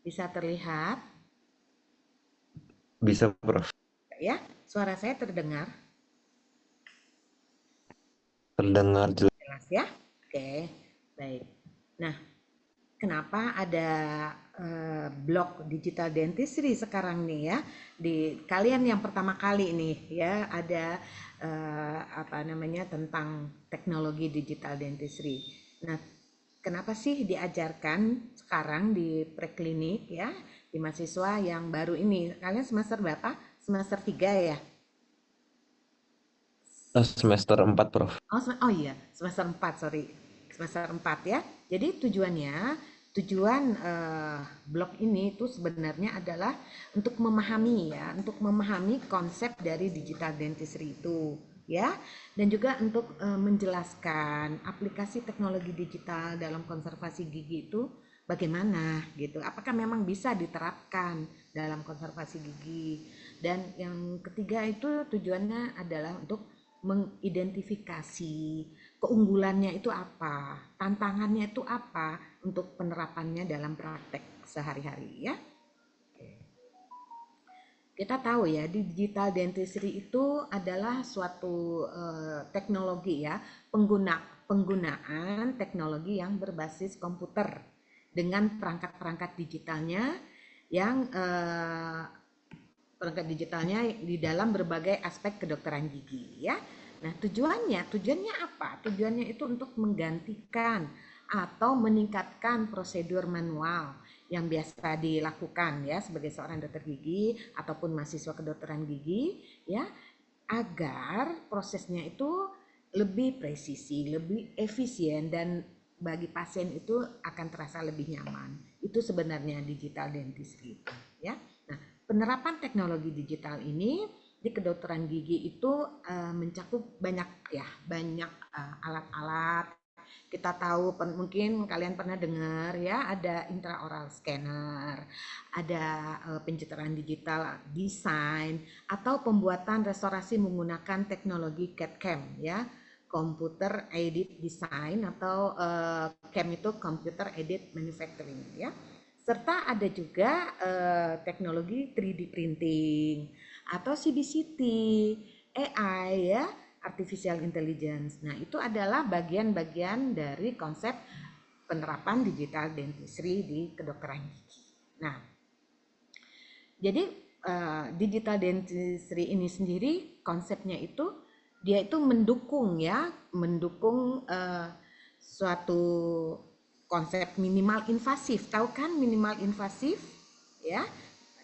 Bisa terlihat Bisa, Prof. ya? Suara saya terdengar Terdengar jelas. jelas ya? Oke, baik. Nah, kenapa ada blog digital dentistry sekarang nih ya? Di kalian yang pertama kali nih ya ada apa namanya tentang teknologi digital dentistry. Nah, kenapa sih diajarkan sekarang di preklinik ya di mahasiswa yang baru ini? Kalian semester berapa? Semester 3 ya? Semester 4, Prof. Oh, oh iya, semester 4 sorry. Semester 4 ya. Jadi tujuan blog ini itu sebenarnya adalah untuk memahami ya, untuk memahami konsep dari digital dentistry itu ya, dan juga untuk menjelaskan aplikasi teknologi digital dalam konservasi gigi itu bagaimana gitu. Apakah memang bisa diterapkan dalam konservasi gigi? Dan yang ketiga itu tujuannya adalah untuk mengidentifikasi keunggulannya itu apa, tantangannya itu apa untuk penerapannya dalam praktek sehari-hari ya. Kita tahu ya, digital dentistry itu adalah suatu teknologi ya, penggunaan teknologi yang berbasis komputer dengan perangkat-perangkat digitalnya yang perangkat digitalnya di dalam berbagai aspek kedokteran gigi ya. Nah, tujuannya apa? Tujuannya itu untuk menggantikan atau meningkatkan prosedur manual yang biasa dilakukan ya sebagai seorang dokter gigi ataupun mahasiswa kedokteran gigi ya, agar prosesnya itu lebih presisi, lebih efisien dan bagi pasien itu akan terasa lebih nyaman. Itu sebenarnya digital dentistry itu ya. Nah, penerapan teknologi digital ini di kedokteran gigi itu mencakup banyak ya, banyak alat-alat. Kita tahu mungkin kalian pernah dengar ya ada intraoral scanner, ada pencitraan digital desain atau pembuatan restorasi menggunakan teknologi CAD/CAM ya, computer aided design atau CAM itu computer aided manufacturing ya. Serta ada juga teknologi 3D printing atau CBCT, AI ya, artificial intelligence. Nah, itu adalah bagian-bagian dari konsep penerapan digital dentistry di kedokteran gigi. Nah, jadi digital dentistry ini sendiri konsepnya itu dia itu mendukung ya, mendukung suatu konsep minimal invasif. Tahu kan minimal invasif? Ya,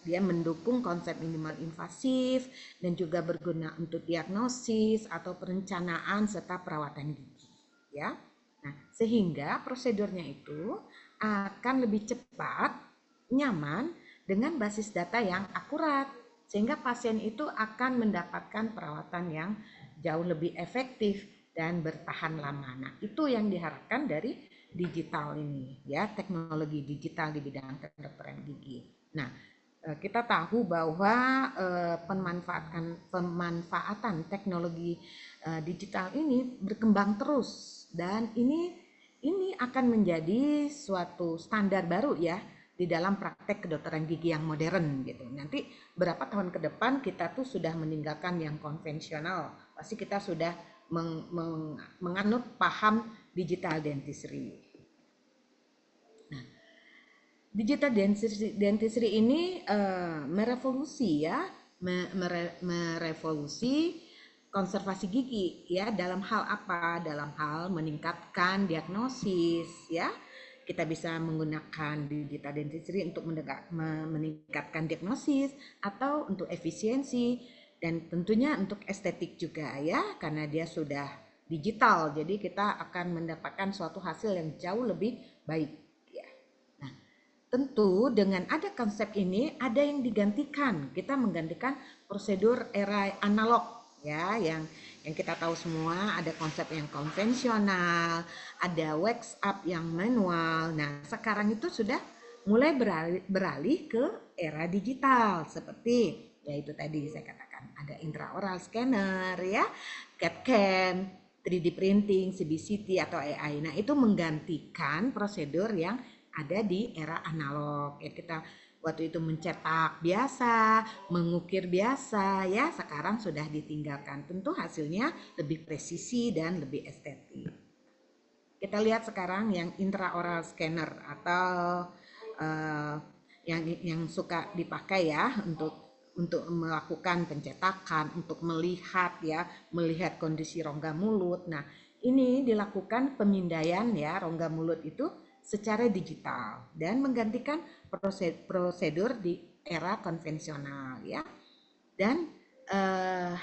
dia mendukung konsep minimal invasif dan juga berguna untuk diagnosis atau perencanaan serta perawatan gigi. Ya, nah sehingga prosedurnya itu akan lebih cepat, nyaman, dengan basis data yang akurat, sehingga pasien itu akan mendapatkan perawatan yang jauh lebih efektif dan bertahan lama. Nah, itu yang diharapkan dari digital ini, ya, teknologi digital di bidang kedokteran gigi. Nah, kita tahu bahwa pemanfaatan teknologi digital ini berkembang terus dan ini akan menjadi suatu standar baru ya di dalam praktek kedokteran gigi yang modern gitu. Nanti berapa tahun ke depan kita tuh sudah meninggalkan yang konvensional, pasti kita sudah menganut paham digital dentistry. Digital dentistry ini merevolusi ya, merevolusi konservasi gigi ya dalam hal apa? Dalam hal meningkatkan diagnosis ya. Kita bisa menggunakan digital dentistry untuk meningkatkan diagnosis atau untuk efisiensi dan tentunya untuk estetik juga ya karena dia sudah digital. Jadi kita akan mendapatkan suatu hasil yang jauh lebih baik. Tentu dengan ada konsep ini ada yang digantikan. Kita menggantikan prosedur era analog ya yang kita tahu semua ada konsep yang konvensional, ada wax up yang manual. Nah, sekarang itu sudah mulai beralih ke era digital seperti yaitu tadi saya katakan ada intraoral scanner ya, CAD/CAM, 3D printing, CBCT atau AI. Nah, itu menggantikan prosedur yang ada di era analog ya. Kita waktu itu mencetak biasa, mengukir biasa ya, sekarang sudah ditinggalkan. Tentu hasilnya lebih presisi dan lebih estetik. Kita lihat sekarang yang intraoral scanner atau uh, yang suka dipakai ya untuk melakukan pencetakan, untuk melihat ya, melihat kondisi rongga mulut. Nah, ini dilakukan pemindaian ya rongga mulut itu secara digital dan menggantikan prosedur di era konvensional ya. Dan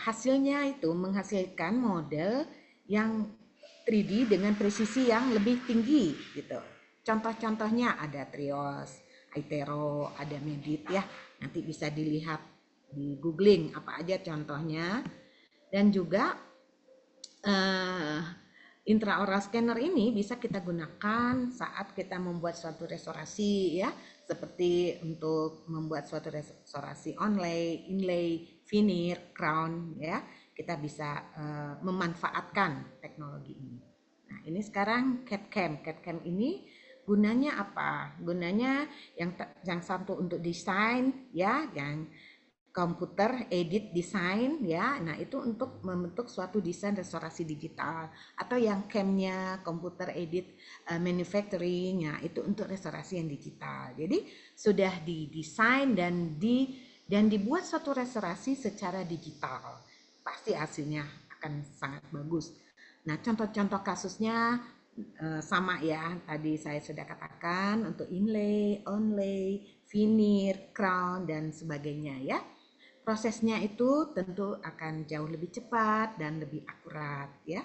hasilnya itu menghasilkan model yang 3D dengan presisi yang lebih tinggi gitu. Contoh-contohnya ada Trios, Aitero, ada Medit ya. Nanti bisa dilihat di googling apa aja contohnya. Dan juga uh, intraoral scanner ini bisa kita gunakan saat kita membuat suatu restorasi ya, seperti untuk membuat suatu restorasi onlay, inlay, veneer, crown ya. Kita bisa memanfaatkan teknologi ini. Nah, ini sekarang CAD-CAM. CAD-CAM ini gunanya apa? Gunanya yang satu untuk desain ya, yang komputer edit desain ya. Nah, itu untuk membentuk suatu desain restorasi digital, atau yang CAM-nya komputer edit manufacturing ya, itu untuk restorasi yang digital. Jadi sudah didesain dan dibuat suatu restorasi secara digital. Pasti hasilnya akan sangat bagus. Nah, contoh-contoh kasusnya sama ya, tadi saya sudah katakan untuk inlay, onlay, veneer, crown dan sebagainya ya. Prosesnya itu tentu akan jauh lebih cepat dan lebih akurat ya.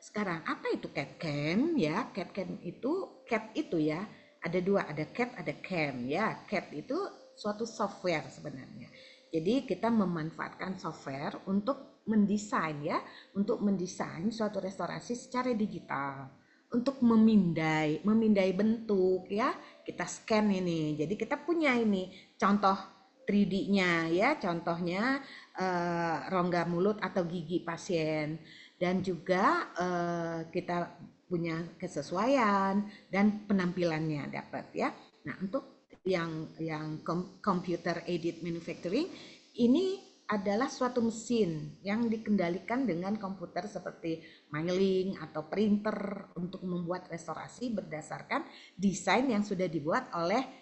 Sekarang apa itu CAD-CAM ya? CAD-CAM itu CAD itu ya ada dua, ada CAD ada CAM ya. CAD itu suatu software sebenarnya. Jadi kita memanfaatkan software untuk mendesain ya, untuk mendesain suatu restorasi secara digital, untuk memindai bentuk ya. Kita scan ini. Jadi kita punya ini contoh 3D-nya ya, contohnya rongga mulut atau gigi pasien, dan juga kita punya kesesuaian dan penampilannya dapat ya. Nah, untuk yang computer aided manufacturing ini adalah suatu mesin yang dikendalikan dengan komputer seperti mailing atau printer untuk membuat restorasi berdasarkan desain yang sudah dibuat oleh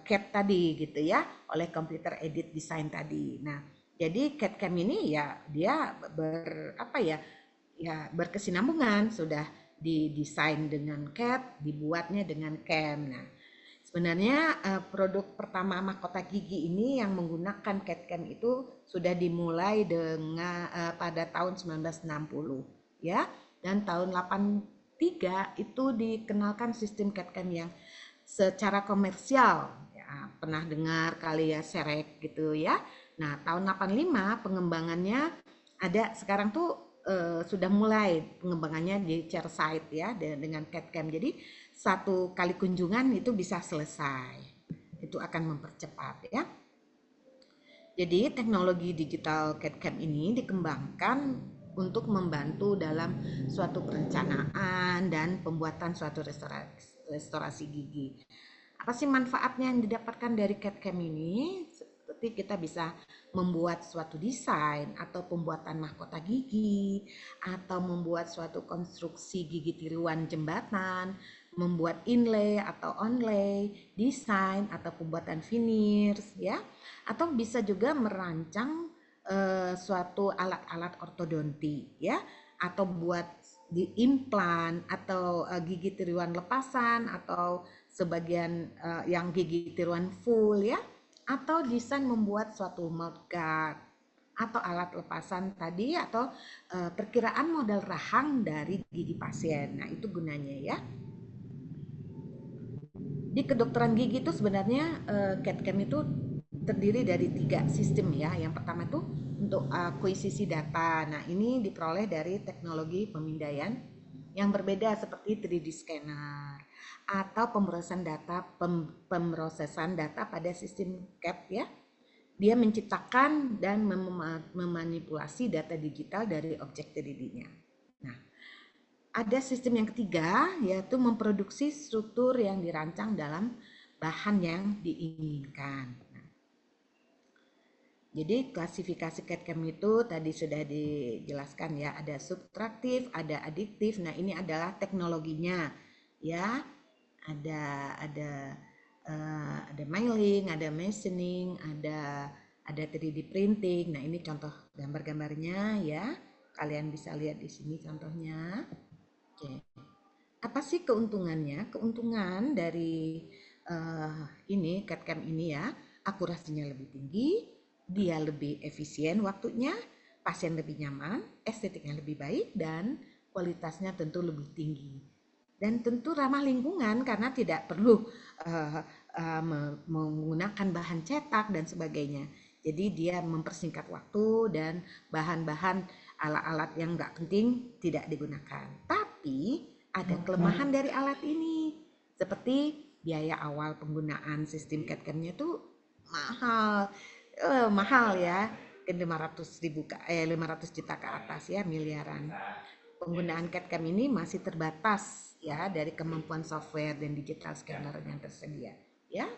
CAD tadi gitu ya, oleh computer edit design tadi. Nah, jadi CAD-CAM ini ya dia berkesinambungan, sudah didesain dengan CAD, dibuatnya dengan CAM. Nah, sebenarnya produk pertama mahkota gigi ini yang menggunakan CAD-CAM itu sudah dimulai dengan pada tahun 1960 ya, dan tahun 83 itu dikenalkan sistem CAD-CAM yang secara komersial ya, pernah dengar kali ya Serek gitu ya. Nah, tahun 85 pengembangannya ada, sekarang tuh sudah mulai pengembangannya di chairside ya dengan CAD-CAM. Jadi satu kali kunjungan itu bisa selesai. Itu akan mempercepat ya. Jadi teknologi digital CAD-CAM ini dikembangkan untuk membantu dalam suatu perencanaan dan pembuatan suatu restorasi gigi. Apa sih manfaatnya yang didapatkan dari CAD-CAM ini? Seperti kita bisa membuat suatu desain atau pembuatan mahkota gigi, atau membuat suatu konstruksi gigi tiruan jembatan, membuat inlay atau onlay, desain atau pembuatan veneers ya, atau bisa juga merancang suatu alat-alat ortodonti ya, atau buat di implan atau gigi tiruan lepasan, atau sebagian yang gigi tiruan full ya, atau desain membuat suatu mouth guard atau alat lepasan tadi, atau perkiraan model rahang dari gigi pasien. Nah, itu gunanya ya. Di kedokteran gigi itu sebenarnya CAD-CAM itu terdiri dari 3 sistem ya. Yang pertama itu untuk akuisisi data. Nah, ini diperoleh dari teknologi pemindaian yang berbeda seperti 3D scanner atau pemrosesan data pada sistem CAD ya. Dia menciptakan dan memanipulasi data digital dari objek 3D-nya. Nah, ada sistem yang ketiga, yaitu memproduksi struktur yang dirancang dalam bahan yang diinginkan. Jadi klasifikasi CAD/CAM itu tadi sudah dijelaskan ya, ada subtraktif, ada adiktif. Nah, ini adalah teknologinya ya. Ada mailing, ada machining, ada 3D printing. Nah, ini contoh gambar-gambarnya ya. Kalian bisa lihat di sini contohnya. Oke. Apa sih keuntungannya? Keuntungan dari ini CAD/CAM ini ya, akurasinya lebih tinggi, dia lebih efisien waktunya, pasien lebih nyaman, estetiknya lebih baik, dan kualitasnya tentu lebih tinggi. Dan tentu ramah lingkungan karena tidak perlu menggunakan bahan cetak dan sebagainya. Jadi dia mempersingkat waktu dan bahan-bahan alat-alat yang nggak penting tidak digunakan. Tapi ada kelemahan dari alat ini, seperti biaya awal penggunaan sistem CAD/CAM-nya itu mahal, mahal ya, 500 juta ke atas ya, miliaran. Penggunaan CAD/CAM ini masih terbatas ya dari kemampuan software dan digital scanner yang tersedia ya.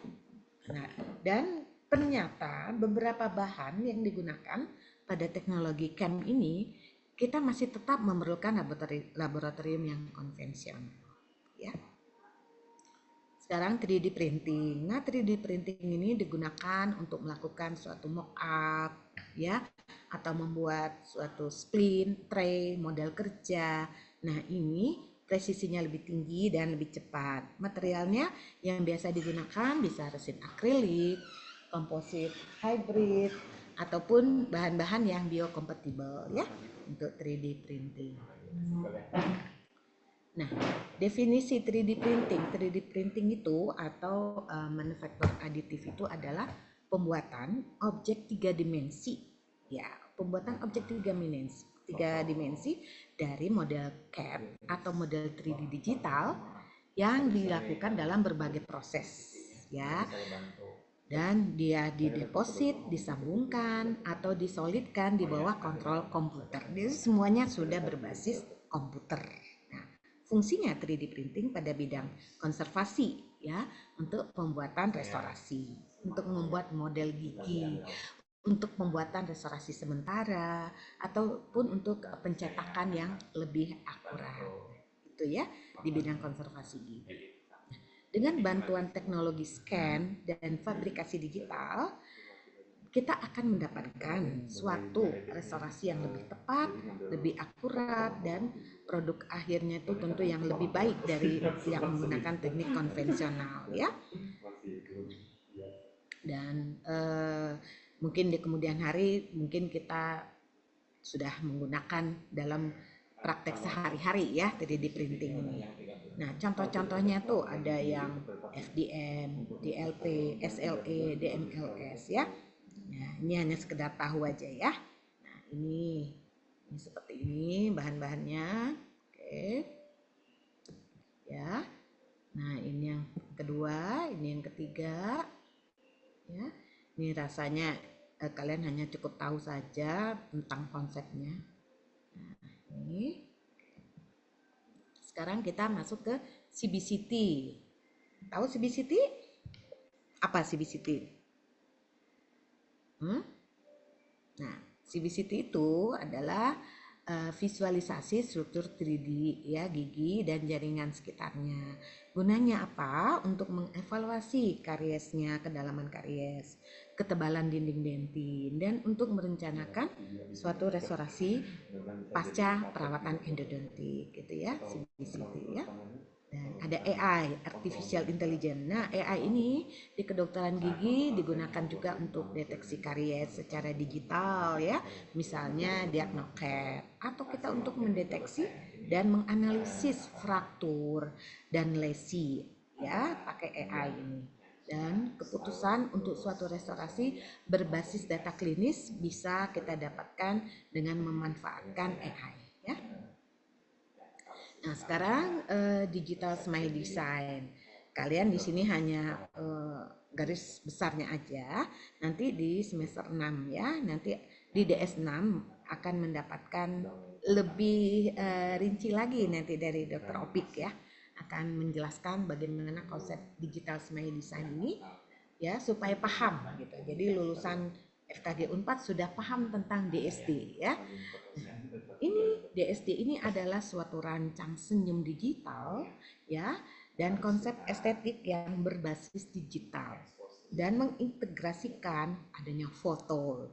Nah, dan ternyata beberapa bahan yang digunakan pada teknologi CAM ini kita masih tetap memerlukan laboratorium yang konvensional ya. Sekarang 3D printing. Nah, 3D printing ini digunakan untuk melakukan suatu mock-up ya, atau membuat suatu splint, tray, model kerja. Nah, ini presisinya lebih tinggi dan lebih cepat. Materialnya yang biasa digunakan bisa resin akrilik, komposit hybrid, ataupun bahan-bahan yang biokompatibel ya untuk 3D printing. Nah, definisi 3D printing. 3D printing itu atau manufaktur aditif itu adalah pembuatan objek 3 dimensi. Ya, pembuatan objek 3 dimensi dari model CAD atau model 3D digital yang dilakukan dalam berbagai proses, ya. Dan dia dideposit, disambungkan atau disolidkan di bawah kontrol komputer. Jadi semuanya sudah berbasis komputer. Fungsinya 3D printing pada bidang konservasi ya, untuk pembuatan restorasi, untuk membuat model gigi, untuk pembuatan restorasi sementara ataupun untuk pencetakan yang lebih akurat. Itu ya di bidang konservasi gigi. Dengan bantuan teknologi scan dan fabrikasi digital, kita akan mendapatkan suatu restorasi yang lebih tepat, lebih akurat, dan produk akhirnya itu tentu yang lebih baik dari yang menggunakan teknik konvensional ya. Dan mungkin di kemudian hari mungkin kita sudah menggunakan dalam praktek sehari-hari ya 3D printing ini. Nah, contoh-contohnya tuh ada yang FDM, DLP, SLE, DMLS ya. Nah, ini hanya sekedar tahu aja ya. Nah, ini seperti ini bahan-bahannya. Oke. Ya. Nah, ini yang kedua, ini yang ketiga. Ya. Ini rasanya kalian hanya cukup tahu saja tentang konsepnya. Nah, ini. Sekarang kita masuk ke CBCT. Tahu CBCT? Apa CBCT? Nah, CBCT itu adalah visualisasi struktur 3D ya, gigi dan jaringan sekitarnya. Gunanya apa? Untuk mengevaluasi kariesnya, kedalaman karies, ketebalan dinding dentin, dan untuk merencanakan suatu restorasi pasca perawatan endodontik gitu ya, CBCT ya. Dan ada AI, Artificial Intelligence. Nah, AI ini di kedokteran gigi digunakan juga untuk deteksi karies secara digital ya. Misalnya DiagnoCAD, atau kita untuk mendeteksi dan menganalisis fraktur dan lesi ya pakai AI ini. Dan keputusan untuk suatu restorasi berbasis data klinis bisa kita dapatkan dengan memanfaatkan AI ya. Nah, sekarang digital smile design. Kalian di sini hanya garis besarnya aja. Nanti di semester 6 ya, nanti di DS6 akan mendapatkan lebih rinci lagi nanti dari Dr. Opik ya, akan menjelaskan bagaimana konsep digital smile design ini ya supaya paham gitu. Jadi lulusan FKG Unpad sudah paham tentang DSD ya. Ini DSD ini adalah suatu rancang senyum digital ya, dan konsep estetik yang berbasis digital dan mengintegrasikan adanya foto,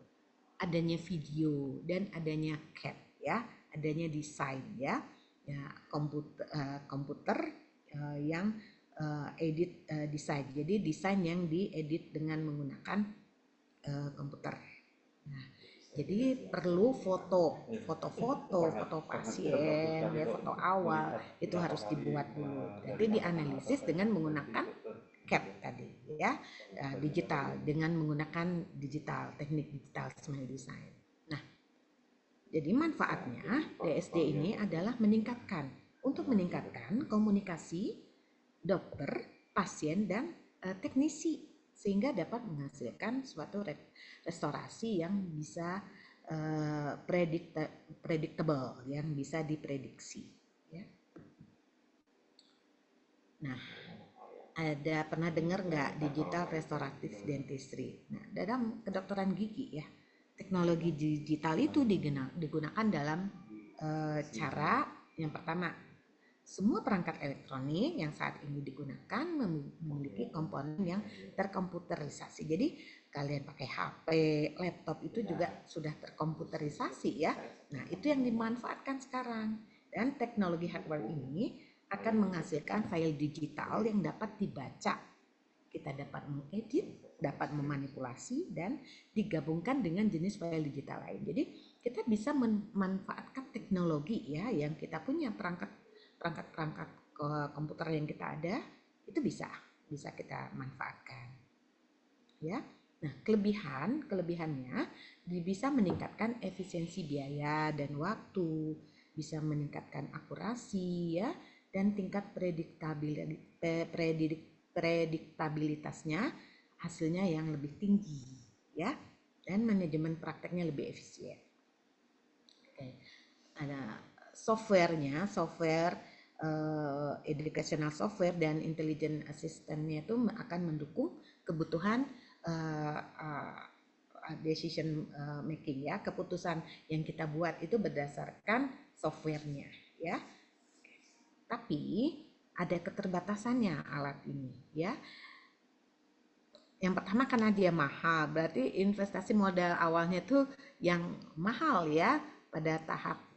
adanya video, dan adanya CAD ya, adanya desain ya, komputer yang edit desain. Jadi desain yang diedit dengan menggunakan komputer. Nah, jadi perlu foto pasien, ya foto awal itu harus dibuat dulu. Nanti dianalisis dengan menggunakan CAD tadi ya, digital dengan menggunakan teknik digital smile design. Nah, jadi manfaatnya DSD ini adalah untuk meningkatkan komunikasi dokter, pasien, dan teknisi sehingga dapat menghasilkan suatu restorasi yang bisa predictable, yang bisa diprediksi. Ya. Nah, ada pernah dengar nggak digital restoratif dentistry? Nah, dalam kedokteran gigi ya, teknologi digital itu digunakan dalam cara yang pertama, semua perangkat elektronik yang saat ini digunakan memiliki komponen yang terkomputerisasi. Jadi kalian pakai HP, laptop itu juga sudah terkomputerisasi ya. Nah, itu yang dimanfaatkan sekarang. Dan teknologi hardware ini akan menghasilkan file digital yang dapat dibaca. Kita dapat mengedit, dapat memanipulasi, dan digabungkan dengan jenis file digital lain. Jadi kita bisa memanfaatkan teknologi ya yang kita punya, perangkat komputer yang kita ada itu bisa kita manfaatkan ya. Nah, kelebihannya bisa meningkatkan efisiensi biaya dan waktu, bisa meningkatkan akurasi ya, dan tingkat prediktabilitasnya hasilnya yang lebih tinggi ya, dan manajemen prakteknya lebih efisien. Oke. Ada software educational software dan intelligent assistant-nya itu akan mendukung kebutuhan decision making ya, keputusan yang kita buat itu berdasarkan softwarenya ya. Tapi ada keterbatasannya alat ini ya. Yang pertama karena dia mahal, berarti investasi modal awalnya tuh yang mahal ya, pada tahap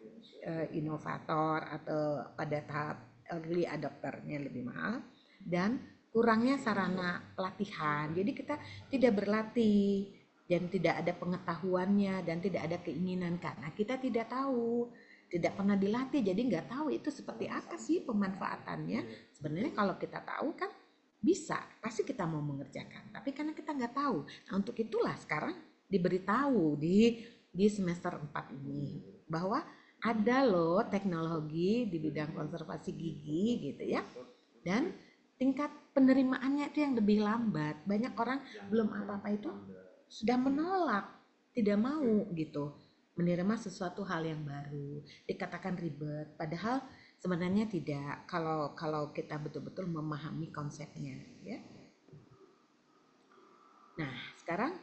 inovator atau pada tahap early adopternya lebih mahal, dan kurangnya sarana pelatihan. Jadi kita tidak berlatih dan tidak ada pengetahuannya dan tidak ada keinginan karena kita tidak tahu, tidak pernah dilatih, jadi nggak tahu itu seperti apa sih pemanfaatannya. Sebenarnya kalau kita tahu kan bisa, pasti kita mau mengerjakan. Tapi karena kita nggak tahu, nah untuk itulah sekarang diberitahu di semester 4 ini bahwa ada loh teknologi di bidang konservasi gigi gitu ya, dan tingkat penerimaannya itu yang lebih lambat. Banyak orang belum apa-apa itu sudah menolak, tidak mau gitu menerima sesuatu hal yang baru, dikatakan ribet, padahal sebenarnya tidak, kalau kita betul-betul memahami konsepnya ya. Nah, sekarang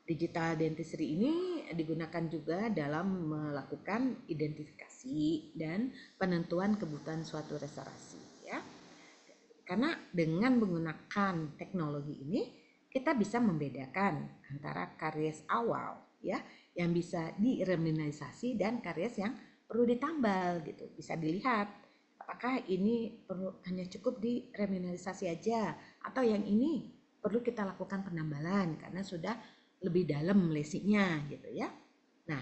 digital dentistry ini digunakan juga dalam melakukan identifikasi dan penentuan kebutuhan suatu restorasi ya. Karena dengan menggunakan teknologi ini kita bisa membedakan antara karies awal ya yang bisa direminisasi dan karies yang perlu ditambal gitu. Bisa dilihat apakah ini hanya cukup direminisasi aja atau yang ini perlu kita lakukan penambalan karena sudah lebih dalam lesinya gitu ya. Nah,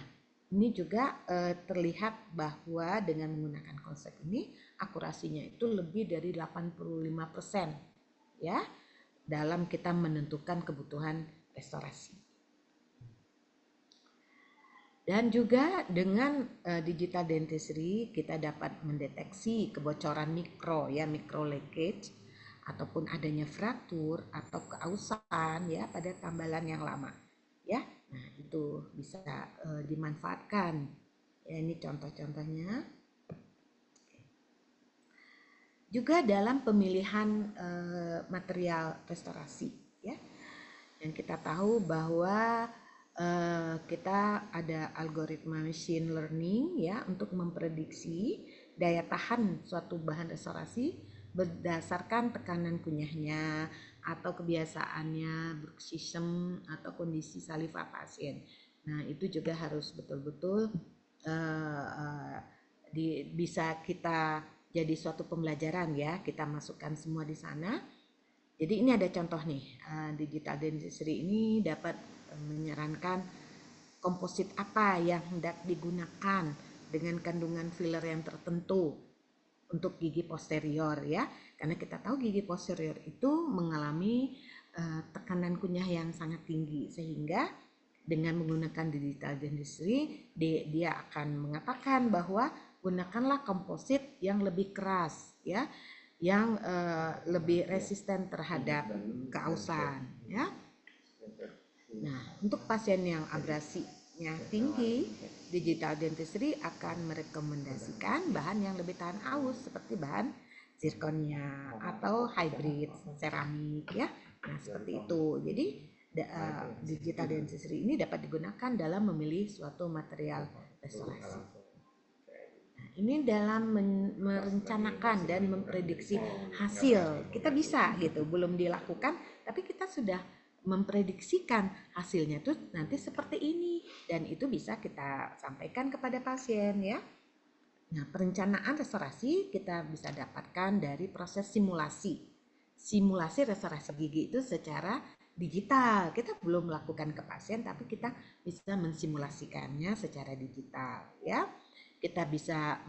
ini juga terlihat bahwa dengan menggunakan konsep ini akurasinya itu lebih dari 85% ya dalam kita menentukan kebutuhan restorasi. Dan juga dengan digital dentistry kita dapat mendeteksi kebocoran mikro leakage ataupun adanya fraktur atau keausan ya pada tambalan yang lama ya. Nah, itu bisa dimanfaatkan. Ya, ini contoh-contohnya. Juga dalam pemilihan material restorasi, ya. Yang kita tahu bahwa kita ada algoritma machine learning ya untuk memprediksi daya tahan suatu bahan restorasi berdasarkan tekanan kunyahnya atau kebiasaannya bruxism atau kondisi saliva pasien. Nah, itu juga harus betul-betul bisa kita jadi suatu pembelajaran ya, kita masukkan semua di sana. Jadi ini ada contoh nih, digital dentistry ini dapat menyarankan komposit apa yang hendak digunakan dengan kandungan filler yang tertentu untuk gigi posterior ya, karena kita tahu gigi posterior itu mengalami tekanan kunyah yang sangat tinggi, sehingga dengan menggunakan digital dentistry dia akan mengatakan bahwa gunakanlah komposit yang lebih keras ya, yang lebih resisten terhadap keausan ya. Nah, untuk pasien yang abrasinya tinggi, digital dentistry akan merekomendasikan bahan yang lebih tahan aus seperti bahan zirconia atau hybrid seramik ya. Nah, seperti itu. Jadi digital dentistry ini dapat digunakan dalam memilih suatu material restorasi. Nah, ini dalam merencanakan dan memprediksi hasil. Kita bisa gitu, belum dilakukan, tapi kita sudah memprediksikan hasilnya tuh nanti seperti ini, dan itu bisa kita sampaikan kepada pasien ya. Nah, perencanaan restorasi kita bisa dapatkan dari proses simulasi restorasi gigi itu secara digital. Kita belum melakukan ke pasien, tapi kita bisa mensimulasikannya secara digital ya. Kita bisa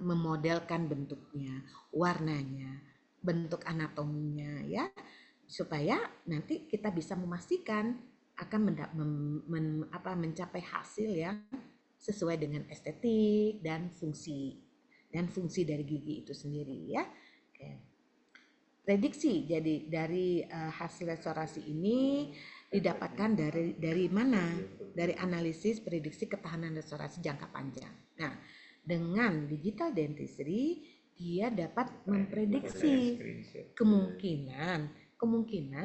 memodelkan bentuknya, warnanya, bentuk anatominya ya, supaya nanti kita bisa memastikan akan mencapai hasil yang sesuai dengan estetik dan fungsi dari gigi itu sendiri ya. Oke. Prediksi jadi dari hasil restorasi ini didapatkan dari mana? Dari analisis prediksi ketahanan restorasi jangka panjang. Nah, dengan digital dentistry dia dapat memprediksi kemungkinan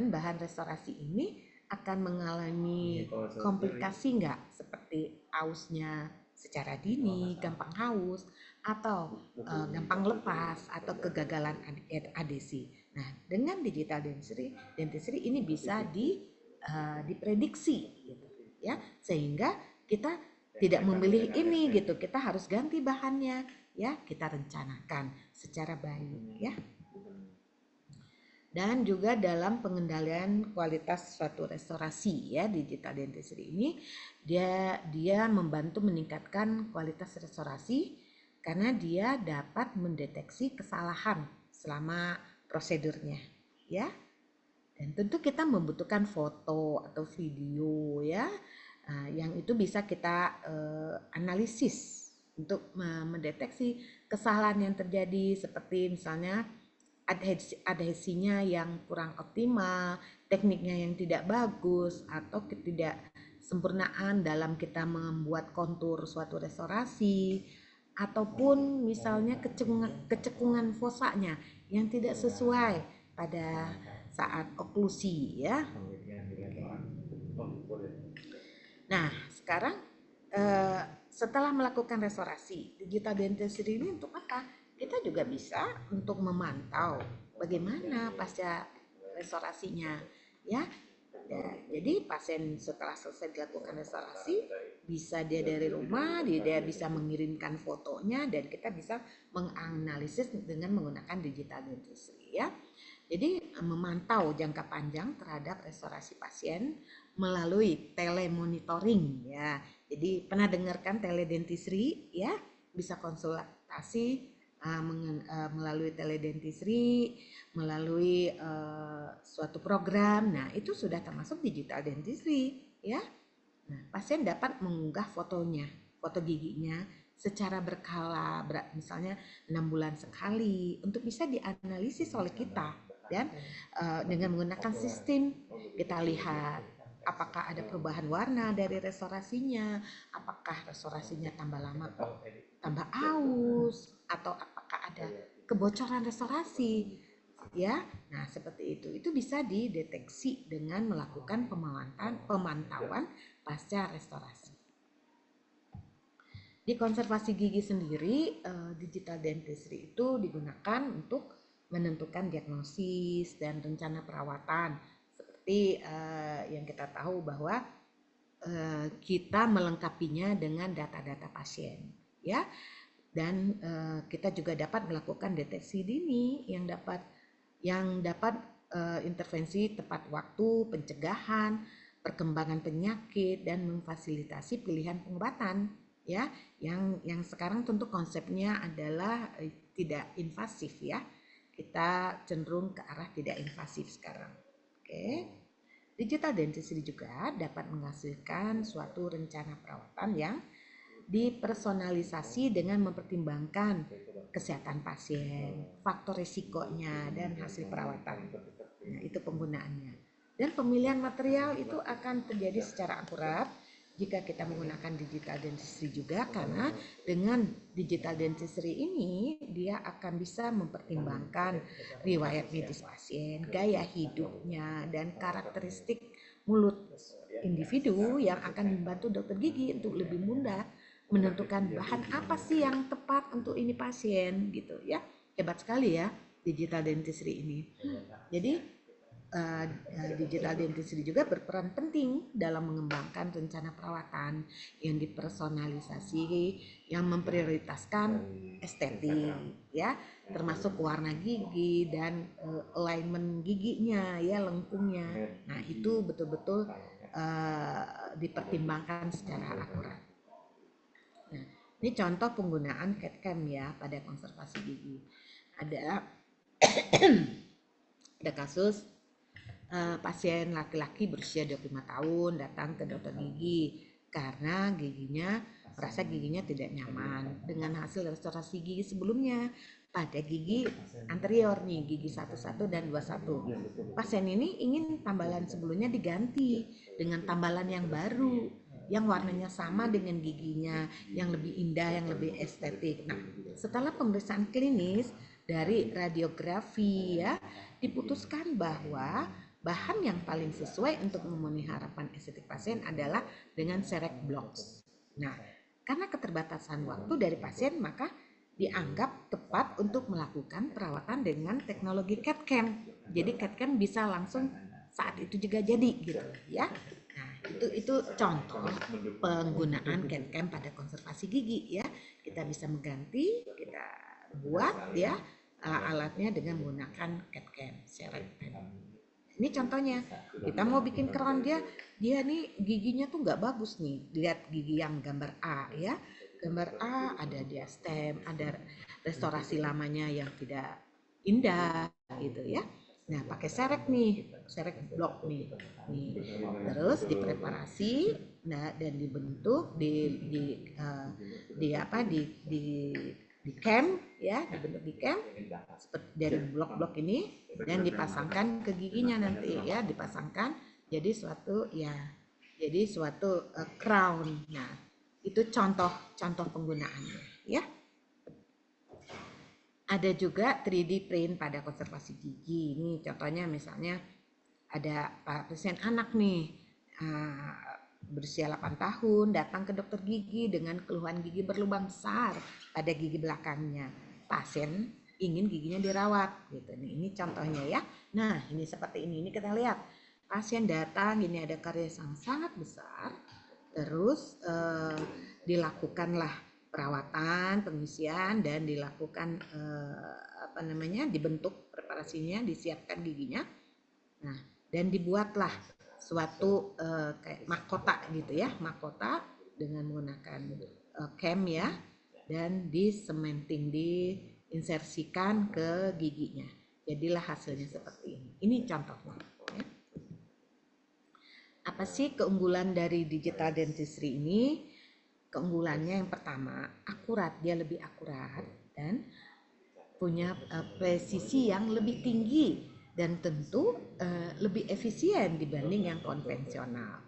bahan restorasi ini akan mengalami komplikasi nggak, seperti ausnya secara dini, gampang haus, atau gampang lepas, atau kegagalan adesi. Nah, dengan digital dentistry ini bisa diprediksi gitu ya, sehingga kita tidak memilih ini gitu, kita harus ganti bahannya ya, kita rencanakan secara baik ya. Dan juga dalam pengendalian kualitas suatu restorasi ya, digital dentistry ini dia membantu meningkatkan kualitas restorasi karena dia dapat mendeteksi kesalahan selama prosedurnya ya. Dan tentu kita membutuhkan foto atau video ya, yang itu bisa kita analisis untuk mendeteksi kesalahan yang terjadi, seperti misalnya adhesinya yang kurang optimal, tekniknya yang tidak bagus, atau ketidaksempurnaan dalam kita membuat kontur suatu restorasi, ataupun misalnya kecekungan fosanya yang tidak sesuai pada saat oklusi ya. Nah, sekarang setelah melakukan restorasi, digital dentistry ini untuk apa? Kita juga bisa untuk memantau bagaimana pasca restorasinya ya. Jadi pasien setelah selesai dilakukan restorasi, bisa dia dari rumah, dia bisa mengirimkan fotonya, dan kita bisa menganalisis dengan menggunakan digital dentistry ya. Jadi memantau jangka panjang terhadap restorasi pasien melalui telemonitoring ya. Jadi pernah dengarkan teledentistry ya? Bisa konsultasi melalui teledentistry, melalui suatu program. Nah, itu sudah termasuk digital dentistry ya. Nah, pasien dapat mengunggah fotonya, foto giginya secara berkala, misalnya 6 bulan sekali, untuk bisa dianalisis oleh kita. Dan dengan menggunakan sistem kita lihat apakah ada perubahan warna dari restorasinya, apakah restorasinya tambah lama kok tambah aus, atau apakah ada kebocoran restorasi, ya. Nah, seperti itu bisa dideteksi dengan melakukan pemantauan pasca restorasi. Di konservasi gigi sendiri, digital dentistry itu digunakan untuk menentukan diagnosis dan rencana perawatan. Seperti yang kita tahu bahwa kita melengkapinya dengan data-data pasien, ya. Dan kita juga dapat melakukan deteksi dini yang dapat intervensi tepat waktu, pencegahan, perkembangan penyakit, dan memfasilitasi pilihan pengobatan, ya, yang sekarang tentu konsepnya adalah tidak invasif, ya. Kita cenderung ke arah tidak invasif sekarang. Oke. Digital dentistry juga dapat menghasilkan suatu rencana perawatan yang dipersonalisasi dengan mempertimbangkan kesehatan pasien, faktor risikonya, dan hasil perawatan. Nah, itu penggunaannya. Dan pemilihan material itu akan terjadi secara akurat jika kita menggunakan digital dentistry juga, karena dengan digital dentistry ini dia akan bisa mempertimbangkan riwayat medis pasien, gaya hidupnya, dan karakteristik mulut individu yang akan membantu dokter gigi untuk lebih mudah menentukan bahan apa sih yang tepat untuk ini pasien, gitu ya. Hebat sekali ya digital dentistry ini. Jadi digital dentistry juga berperan penting dalam mengembangkan rencana perawatan yang dipersonalisasi, yang memprioritaskan estetik, ya, termasuk warna gigi dan alignment giginya, ya, lengkungnya. Nah, itu betul-betul dipertimbangkan secara akurat. Nah, ini contoh penggunaan CAD/CAM ya pada konservasi gigi. Ada kasus pasien laki-laki berusia 25 tahun datang ke dokter gigi karena merasa giginya tidak nyaman dengan hasil restorasi gigi sebelumnya pada gigi anterior nih, gigi 11 dan 21. Pasien ini ingin tambalan sebelumnya diganti dengan tambalan yang baru, yang warnanya sama dengan giginya, yang lebih indah, yang lebih estetik. Nah, setelah pemeriksaan klinis dari radiografi, ya, diputuskan bahwa bahan yang paling sesuai untuk memenuhi harapan estetik pasien adalah dengan CEREC blocks. Nah, karena keterbatasan waktu dari pasien, maka dianggap tepat untuk melakukan perawatan dengan teknologi CAD/CAM. Jadi CAD/CAM bisa langsung saat itu juga jadi, gitu ya. Nah, itu contoh penggunaan CAD/CAM pada konservasi gigi, ya. Kita bisa mengganti, kita buat, ya, alatnya dengan menggunakan CAD/CAM, CEREC. Ini contohnya, kita mau bikin crown dia nih giginya tuh nggak bagus nih. Lihat gigi yang gambar A, ya. Gambar A ada diastem, ada restorasi lamanya yang tidak indah, gitu ya. Nah, pakai CEREC nih, CEREC block nih. Terus dipreparasi, nah, dan dibentuk di cam, ya, dibentuk di cam seperti dari blok-blok ini dan dipasangkan ke giginya nanti, ya, dipasangkan jadi suatu crown. Nah, itu contoh penggunaannya, ya. Ada juga 3D print pada konservasi gigi. Ini contohnya misalnya ada pasien anak nih, berusia 8 tahun datang ke dokter gigi dengan keluhan gigi berlubang besar pada gigi belakangnya. Pasien ingin giginya dirawat, gitu. Ini contohnya, ya. Nah, ini seperti ini kita lihat pasien datang, ini ada karies yang sangat besar, terus dilakukanlah perawatan, pengisian, dan dilakukan dibentuk preparasinya, disiapkan giginya. Nah, dan dibuatlah suatu kayak mahkota, gitu ya, mahkota dengan menggunakan cam, ya, dan disementing, diinsersikan ke giginya. Jadilah hasilnya seperti ini. Ini contohnya, ya. Apa sih keunggulan dari digital dentistry ini? Keunggulannya yang pertama, akurat, dia lebih akurat dan punya presisi yang lebih tinggi dan tentu lebih efisien dibanding yang konvensional.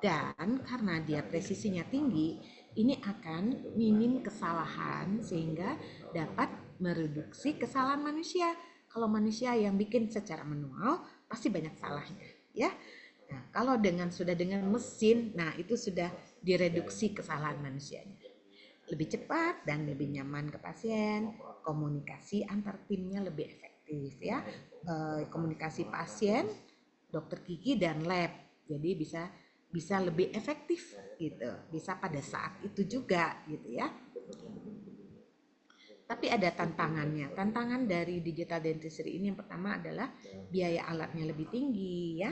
Dan karena dia presisinya tinggi, ini akan minim kesalahan sehingga dapat mereduksi kesalahan manusia. Kalau manusia yang bikin secara manual pasti banyak salahnya, ya. Nah, kalau sudah dengan mesin, nah itu sudah direduksi kesalahan manusianya. Lebih cepat dan lebih nyaman ke pasien, komunikasi antar timnya lebih efektif, ya. Komunikasi pasien, dokter gigi dan lab. Jadi bisa lebih efektif gitu, bisa pada saat itu juga gitu ya. Tapi ada tantangannya. Tantangan dari digital dentistry ini yang pertama adalah biaya alatnya lebih tinggi ya.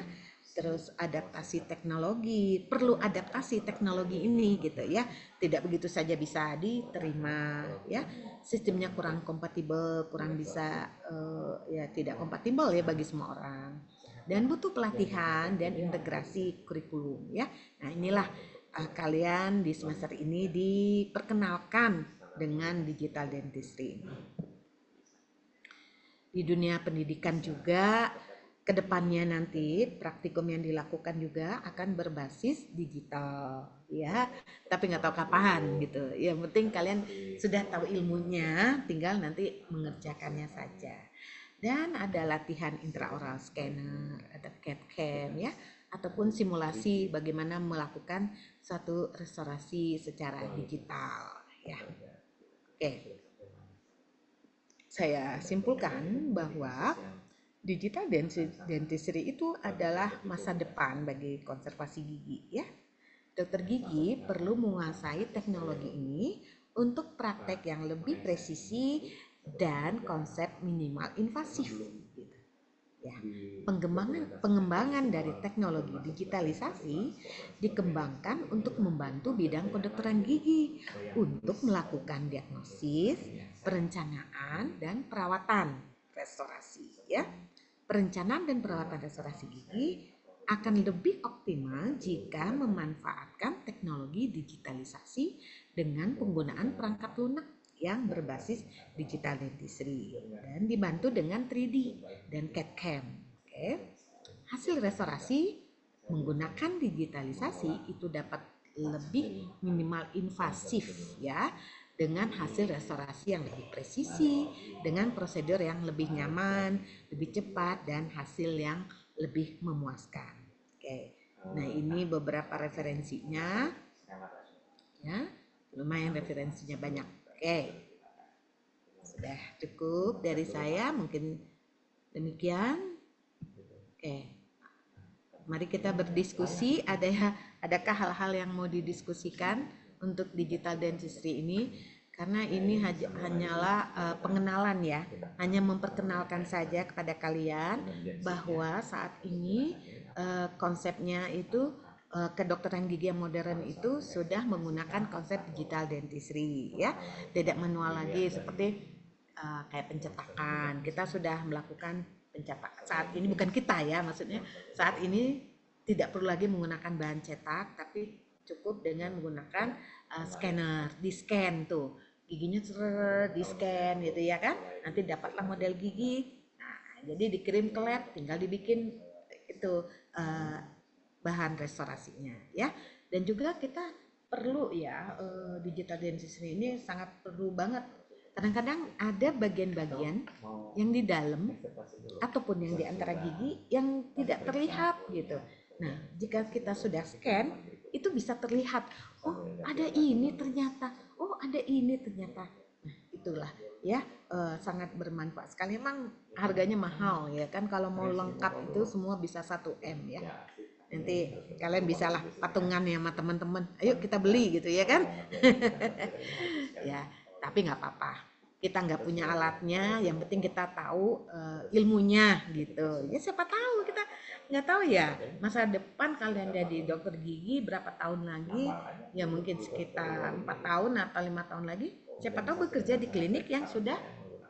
Terus adaptasi teknologi, perlu adaptasi teknologi ini gitu ya. Tidak begitu saja bisa diterima ya. Sistemnya kurang kompatibel, kurang bisa ya tidak kompatibel ya bagi semua orang. Dan butuh pelatihan dan integrasi kurikulum ya. Nah, inilah kalian di semester ini diperkenalkan dengan digital dentistry. Di dunia pendidikan juga kedepannya nanti praktikum yang dilakukan juga akan berbasis digital ya, tapi nggak tahu kapan gitu. Yang penting kalian sudah tahu ilmunya, tinggal nanti mengerjakannya saja. Dan ada latihan intraoral scanner, ada CAD/CAM ya, ataupun simulasi bagaimana melakukan suatu restorasi secara digital ya. Oke, saya simpulkan bahwa digital dentistry itu adalah masa depan bagi konservasi gigi ya. Dokter gigi perlu menguasai teknologi ini untuk praktek yang lebih presisi dan konsep minimal invasif. Ya, pengembangan dari teknologi digitalisasi dikembangkan untuk membantu bidang kedokteran gigi untuk melakukan diagnosis, perencanaan, dan perawatan restorasi. Ya, perencanaan dan perawatan restorasi gigi akan lebih optimal jika memanfaatkan teknologi digitalisasi dengan penggunaan perangkat lunak yang berbasis digital dentistry dan dibantu dengan 3D dan CAD/CAM. Oke. Hasil restorasi menggunakan digitalisasi itu dapat lebih minimal invasif ya, dengan hasil restorasi yang lebih presisi, dengan prosedur yang lebih nyaman, lebih cepat dan hasil yang lebih memuaskan. Oke. Nah, ini beberapa referensinya ya. Lumayan referensinya banyak. Oke. Sudah cukup dari saya, mungkin demikian. Oke. Mari kita berdiskusi, adakah hal-hal yang mau didiskusikan untuk digital dentistry ini? Karena ini hanyalah pengenalan ya, hanya memperkenalkan saja kepada kalian bahwa saat ini konsepnya itu kedokteran gigi yang modern itu sudah menggunakan konsep digital dentistry ya, tidak manual lagi seperti kayak pencetakan. Kita sudah melakukan pencetakan saat ini, bukan kita ya, maksudnya saat ini tidak perlu lagi menggunakan bahan cetak, tapi cukup dengan menggunakan scanner, di scan tuh giginya di scan gitu ya kan, nanti dapatlah model gigi. Nah, jadi dikirim ke lab, tinggal dibikin itu bahan restorasinya ya. Dan juga kita perlu ya, digital dentistry ini sangat perlu banget. Kadang-kadang ada bagian-bagian yang di dalam ataupun yang di antara gigi yang tidak terlihat gitu. Nah, jika kita sudah scan, itu bisa terlihat, oh ada ini ternyata, oh ada ini ternyata. Nah, itulah ya, sangat bermanfaat sekali. Emang harganya mahal ya kan, kalau mau lengkap itu semua bisa 1 M ya. Nanti kalian bisalah patungan ya sama teman-teman, ayo kita beli gitu ya kan. Ya, tapi nggak apa-apa, kita nggak punya alatnya, yang penting kita tahu ilmunya gitu ya. Siapa tahu, kita nggak tahu ya, masa depan kalian jadi dokter gigi berapa tahun lagi ya, mungkin sekitar 4 tahun atau 5 tahun lagi, siapa tahu bekerja di klinik yang sudah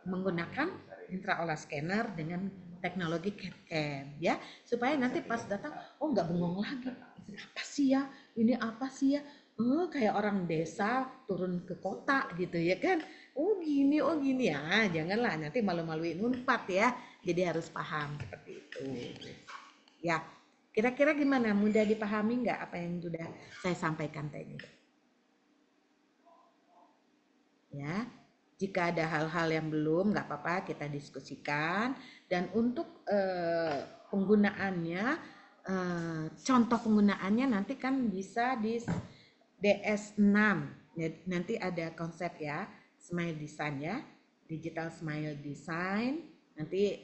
menggunakan intraoral scanner dengan teknologi CAD/CAM ya, supaya nanti pas datang, oh nggak bengong lagi, ini apa sih ya, ini apa sih ya, kayak orang desa turun ke kota gitu ya kan. Oh gini ya, janganlah nanti malu-maluin Unpad ya. Jadi harus paham seperti itu. Ya, kira-kira gimana? Mudah dipahami nggak apa yang sudah saya sampaikan tadi? Ya, jika ada hal-hal yang belum, nggak apa-apa kita diskusikan. Dan untuk penggunaannya, contoh penggunaannya nanti kan bisa di DS6. Nanti ada konsep ya, Smile Design ya, Digital Smile Design. Nanti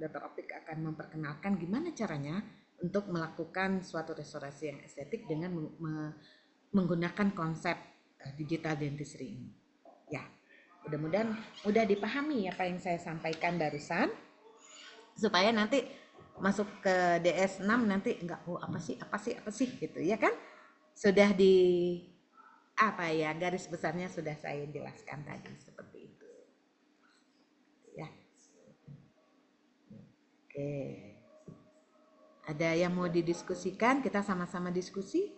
Dr. Opik akan memperkenalkan gimana caranya untuk melakukan suatu restorasi yang estetik dengan menggunakan konsep digital dentistry ini. Ya, mudah-mudahan mudah dipahami apa yang saya sampaikan barusan, supaya nanti masuk ke DS6 nanti enggak apa sih gitu ya kan? Sudah di apa ya, garis besarnya sudah saya jelaskan tadi seperti itu. Ya. Oke. Ada yang mau didiskusikan? Kita sama-sama diskusi.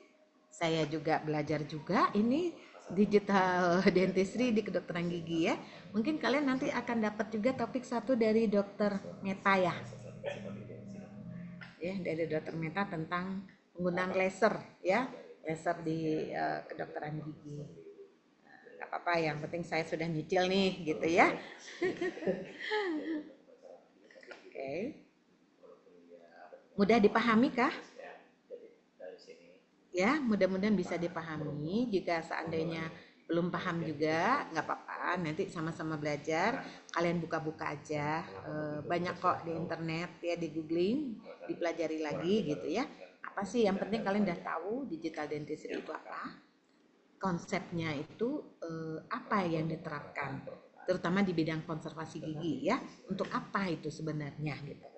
Saya juga belajar juga ini digital dentistry di kedokteran gigi ya. Mungkin kalian nanti akan dapat juga topik satu dari dokter Meta ya. Ya, dari dokter Meta tentang penggunaan laser ya. Laser di kedokteran gigi. Gak apa-apa, yang penting saya sudah nyicil nih gitu ya. Oke. Mudah dipahami kah? Ya, mudah-mudahan bisa dipahami. Jika seandainya belum paham juga, nggak apa-apa. Nanti sama-sama belajar. Kalian buka-buka aja. Banyak kok di internet ya, di googling, dipelajari lagi gitu ya. Apa sih yang penting kalian udah tahu digital dentistry itu apa? Konsepnya itu apa yang diterapkan, terutama di bidang konservasi gigi ya. Untuk apa itu sebenarnya gitu.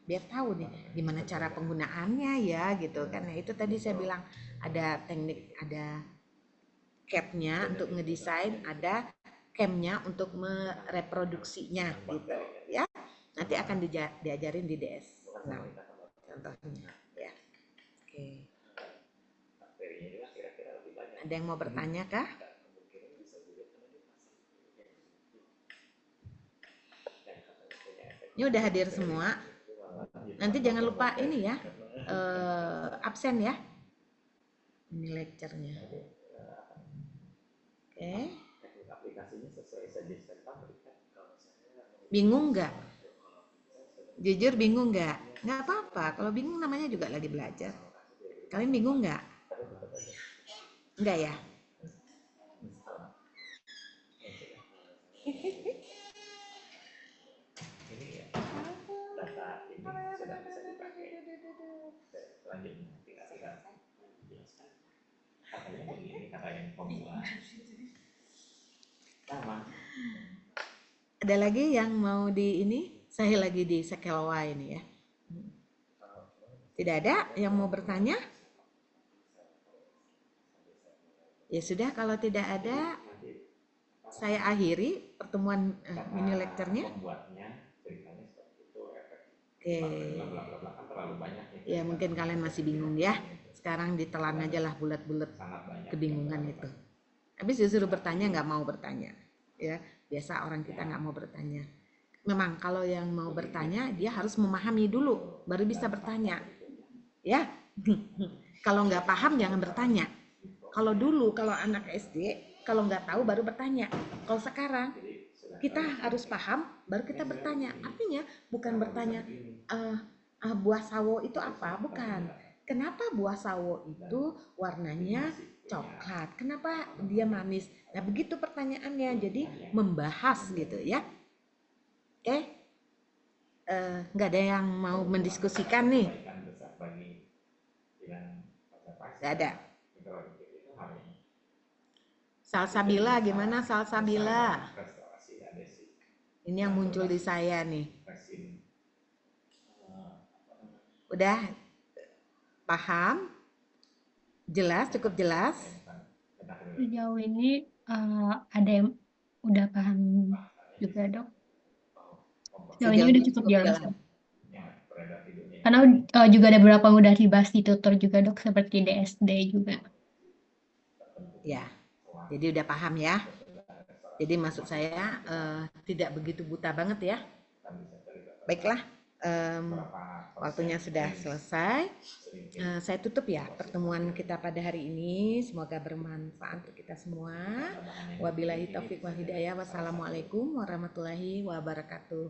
Biar tahu nih gimana cara penggunaannya ya gitu kan. Nah, itu tadi saya bilang ada teknik, ada cap-nya untuk ngedesain, ada cam-nya untuk mereproduksinya gitu ya. Nanti akan diajarin di DS6 contohnya ya. Oke. Ada yang mau bertanya kah? Ini udah hadir semua. Nanti jangan lupa ini ya, absen ya. Ini lecture-nya. Oke. Bingung nggak? Jujur bingung nggak? Nggak apa-apa. Kalau bingung namanya juga lagi belajar. Kalian bingung nggak? Nggak ya? Ada lagi yang mau di ini? Saya lagi di Sekelwa ini ya. Tidak ada yang mau bertanya? Ya sudah, kalau tidak ada, saya akhiri pertemuan mini lecture-nya. Oke. Ya mungkin kalian masih bingung ya. Sekarang ditelan aja lah bulat-bulat kebingungan itu. Habis disuruh bertanya nggak mau bertanya. Ya, biasa orang kita nggak mau bertanya. Memang kalau yang mau bertanya dia harus memahami dulu baru bisa bertanya. Ya. Kalau nggak paham jangan bertanya. Kalau dulu kalau anak SD kalau nggak tahu baru bertanya. Kalau sekarang kita harus paham baru kita bertanya. Artinya bukan bertanya buah sawo itu apa? Bukan. Kenapa buah sawo itu warnanya coklat? Kenapa dia manis? Nah, begitu pertanyaannya. Jadi membahas gitu ya. Oke. Nggak ada yang mau mendiskusikan nih? Nggak ada. Salsabila gimana Salsabila? Ini yang muncul di saya nih. Udah paham? Jelas, cukup jelas? Sejauh ini ada yang udah paham juga, Dok. Sejauh ini udah cukup jelas, Dok. Karena juga ada beberapa udah dibahas di tutor juga, Dok, seperti DSD juga. Ya, jadi udah paham ya? Jadi maksud saya tidak begitu buta banget ya. Baiklah, waktunya sudah selesai. Saya tutup ya pertemuan kita pada hari ini. Semoga bermanfaat untuk kita semua. Wabillahi taufiq wal hidayah. Wassalamualaikum warahmatullahi wabarakatuh.